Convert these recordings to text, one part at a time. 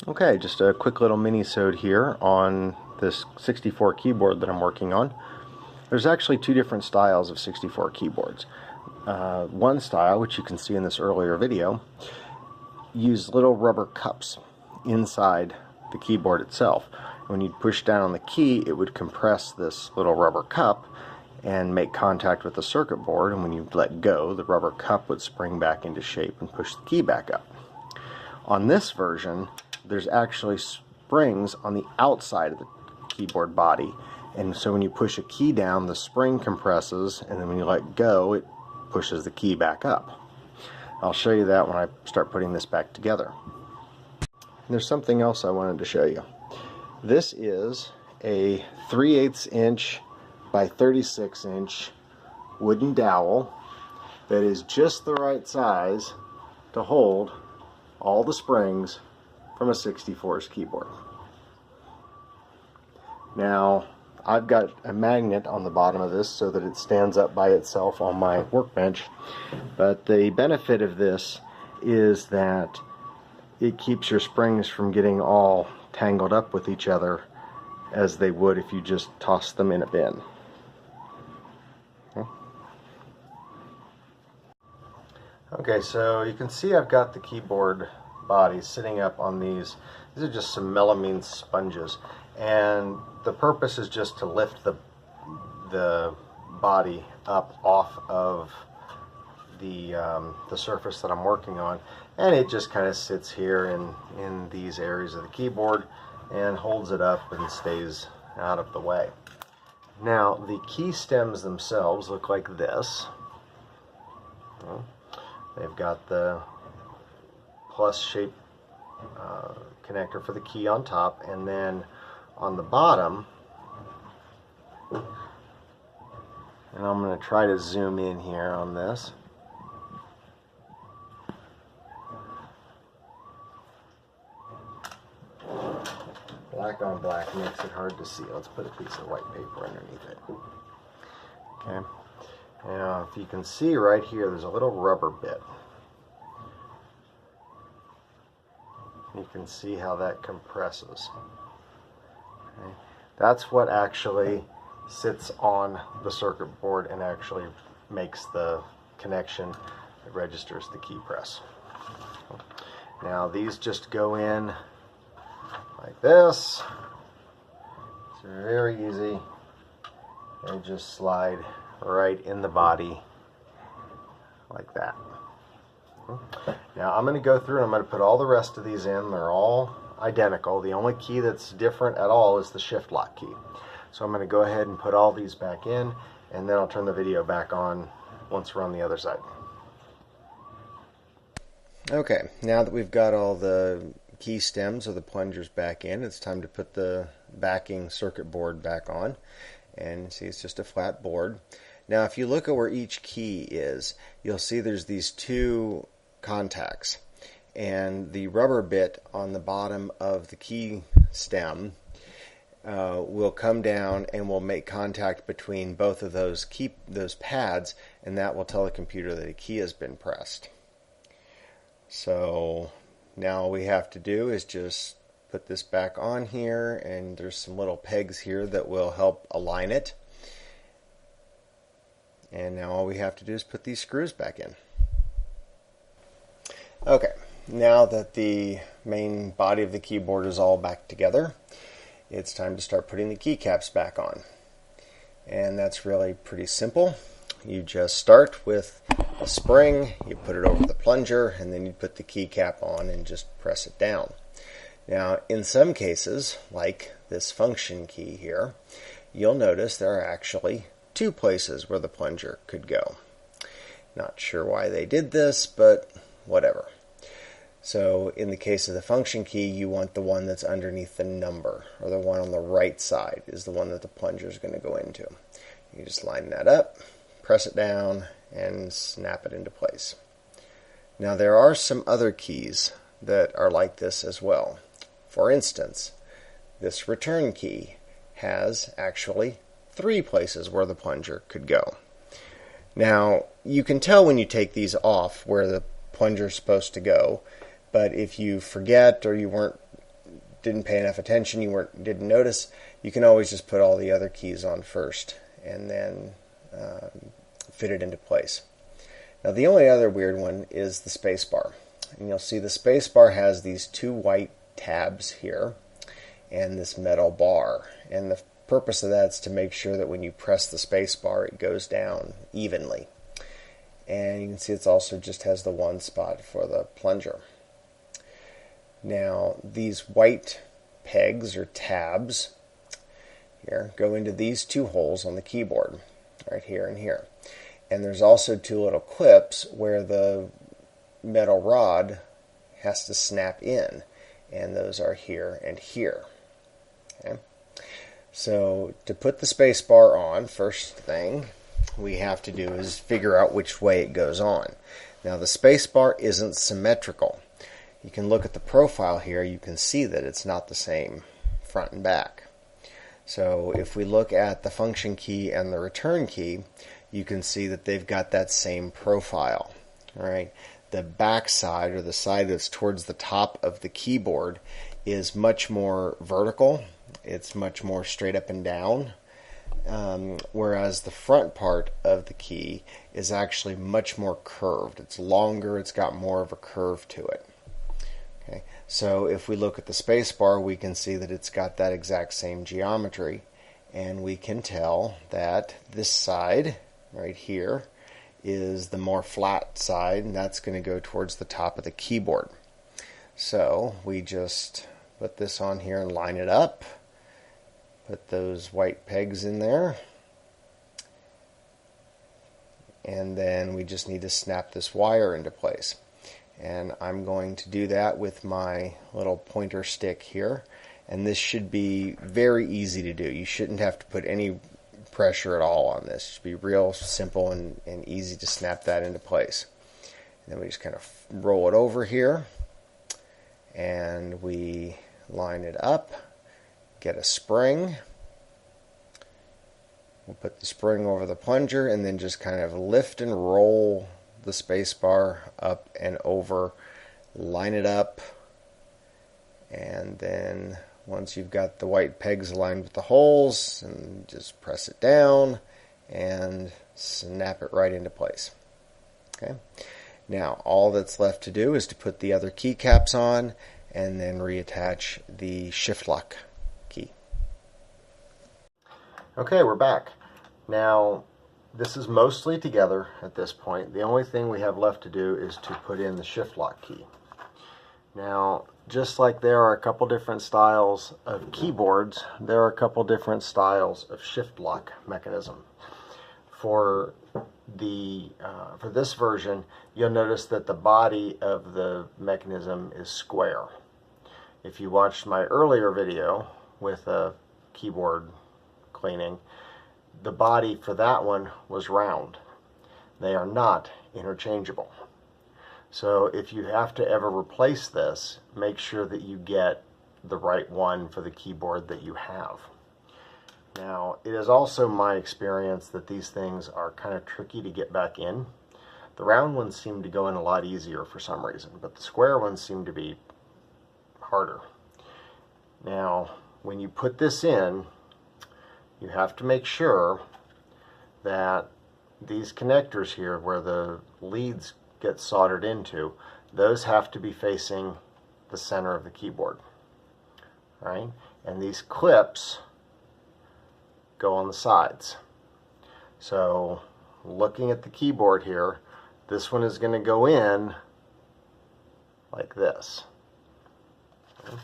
Okay, just a quick little mini-sode here on this 64 keyboard that I'm working on. There's actually two different styles of 64 keyboards. One style, which you can see in this earlier video, used little rubber cups inside the keyboard itself. When you push down on the key, it would compress this little rubber cup and make contact with the circuit board, and when you let go, the rubber cup would spring back into shape and push the key back up. On this version, there's actually springs on the outside of the keyboard body, and so when you push a key down, the spring compresses, and then when you let go, it pushes the key back up. I'll show you that when I start putting this back together. And there's something else I wanted to show you. This is a 3/8 inch by 36 inch wooden dowel that is just the right size to hold all the springs from a 64's keyboard. Now, I've got a magnet on the bottom of this so that it stands up by itself on my workbench, but the benefit of this is that it keeps your springs from getting all tangled up with each other as they would if you just toss them in a bin. Okay, so you can see I've got the keyboard body sitting up on these. These are just some melamine sponges, and the purpose is just to lift the body up off of the surface that I'm working on, and it just kind of sits here in these areas of the keyboard and holds it up and stays out of the way. Now, the key stems themselves look like this. They've got the plus shaped connector for the key on top, and then on the bottom, and I'm going to try to zoom in here on this. Black on black makes it hard to see. Let's put a piece of white paper underneath it. Okay. Now, if you can see right here, there's a little rubber bit. You can see how that compresses. Okay. That's what actually sits on the circuit board and actually makes the connection that registers the key press. Now, these just go in like this. It's very easy. They just slide right in the body like that. Now I'm going to go through and I'm going to put all the rest of these in. They're all identical. The only key that's different at all is the shift lock key. So I'm going to go ahead and put all these back in, and then I'll turn the video back on once we're on the other side. Okay, now that we've got all the key stems or the plungers back in, it's time to put the backing circuit board back on. And see, it's just a flat board. Now, if you look at where each key is, you'll see there's these two contacts, and the rubber bit on the bottom of the key stem will come down and will make contact between both of those pads, and that will tell the computer that a key has been pressed. So now all we have to do is just put this back on here, and there's some little pegs here that will help align it. And now all we have to do is put these screws back in. Okay, now that the main body of the keyboard is all back together, it's time to start putting the keycaps back on. And that's really pretty simple. You just start with a spring, you put it over the plunger, and then you put the keycap on and just press it down. Now, in some cases, like this function key here, you'll notice there are actually two places where the plunger could go. Not sure why they did this, but whatever. So in the case of the function key, you want the one that's underneath the number, or the one on the right side is the one that the plunger is going to go into. You just line that up, press it down, and snap it into place. Now there are some other keys that are like this as well. For instance, this return key has actually three places where the plunger could go. Now, you can tell when you take these off where the plunger is supposed to go, but if you forget or you weren't didn't pay enough attention, didn't notice, you can always just put all the other keys on first and then fit it into place. Now the only other weird one is the space bar. And you'll see the space bar has these two white tabs here and this metal bar. And the purpose of that is to make sure that when you press the space bar it goes down evenly. And you can see it also just has the one spot for the plunger. Now these white pegs or tabs here go into these two holes on the keyboard, right here and here. And there's also two little clips where the metal rod has to snap in, and those are here and here. Okay? So to put the space bar on, first thing we have to do is figure out which way it goes on. Now the space bar isn't symmetrical. You can look at the profile here, you can see that it's not the same front and back. So if we look at the function key and the return key, you can see that they've got that same profile. All right. The back side, or the side that's towards the top of the keyboard, is much more vertical. It's much more straight up and down, whereas the front part of the key is actually much more curved. It's longer, it's got more of a curve to it. Okay. So if we look at the space bar, we can see that it's got that exact same geometry, and we can tell that this side right here is the more flat side, and that's going to go towards the top of the keyboard. So we just put this on here and line it up, put those white pegs in there, and then we just need to snap this wire into place. And I'm going to do that with my little pointer stick here, and this should be very easy to do. You shouldn't have to put any pressure at all on this. It should be real simple and easy to snap that into place. And then we just kind of roll it over here, and we line it up, get a spring. We'll put the spring over the plunger and then just kind of lift and roll the space bar up and over, line it up, and then once you've got the white pegs aligned with the holes, and just press it down and snap it right into place. Okay. Now all that's left to do is to put the other keycaps on and then reattach the shift lock key. Okay, we're back. Now this is mostly together at this point. The only thing we have left to do is to put in the shift lock key. Now, just like there are a couple different styles of keyboards, there are a couple different styles of shift lock mechanism. For this version, you'll notice that the body of the mechanism is square. If you watched my earlier video with a keyboard cleaning, the body for that one was round. They are not interchangeable. So if you have to ever replace this, make sure that you get the right one for the keyboard that you have. Now, it is also my experience that these things are kind of tricky to get back in. The round ones seem to go in a lot easier for some reason, but the square ones seem to be harder. Now, when you put this in, you have to make sure that these connectors here where the leads get soldered into, those have to be facing the center of the keyboard, right? And these clips go on the sides. So looking at the keyboard here, this one is going to go in like this. Okay.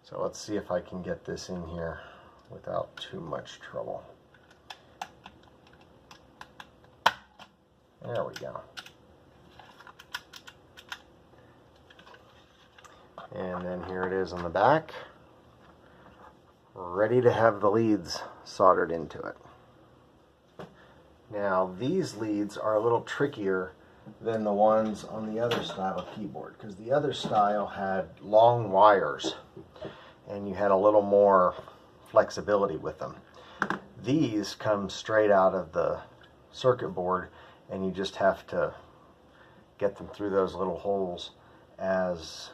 So let's see if I can get this in here without too much trouble. There we go. And then here it is on the back, ready to have the leads soldered into it. Now these leads are a little trickier than the ones on the other style of keyboard, because the other style had long wires and you had a little more flexibility with them. These come straight out of the circuit board, and you just have to get them through those little holes as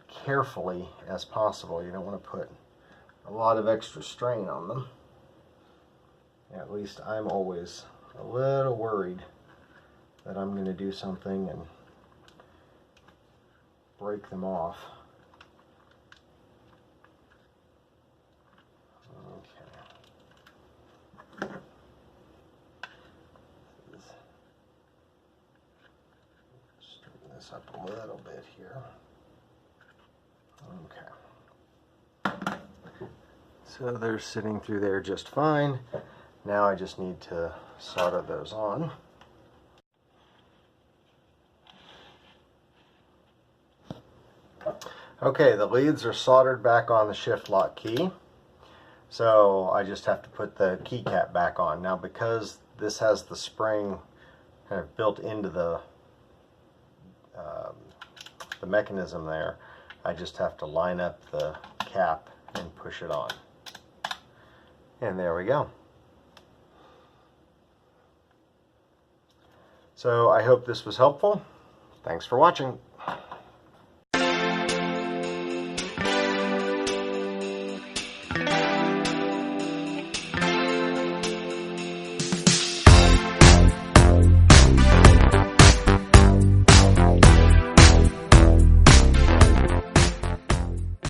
carefully as possible. You don't want to put a lot of extra strain on them. At least I'm always a little worried that I'm going to do something and break them off. Okay. Straighten this up a little bit here. Okay. So they're sitting through there just fine. Now I just need to solder those on. Okay, the leads are soldered back on the shift lock key. So I just have to put the keycap back on. Now because this has the spring kind of built into the mechanism there, I just have to line up the cap and push it on. And there we go. So I hope this was helpful. Thanks for watching.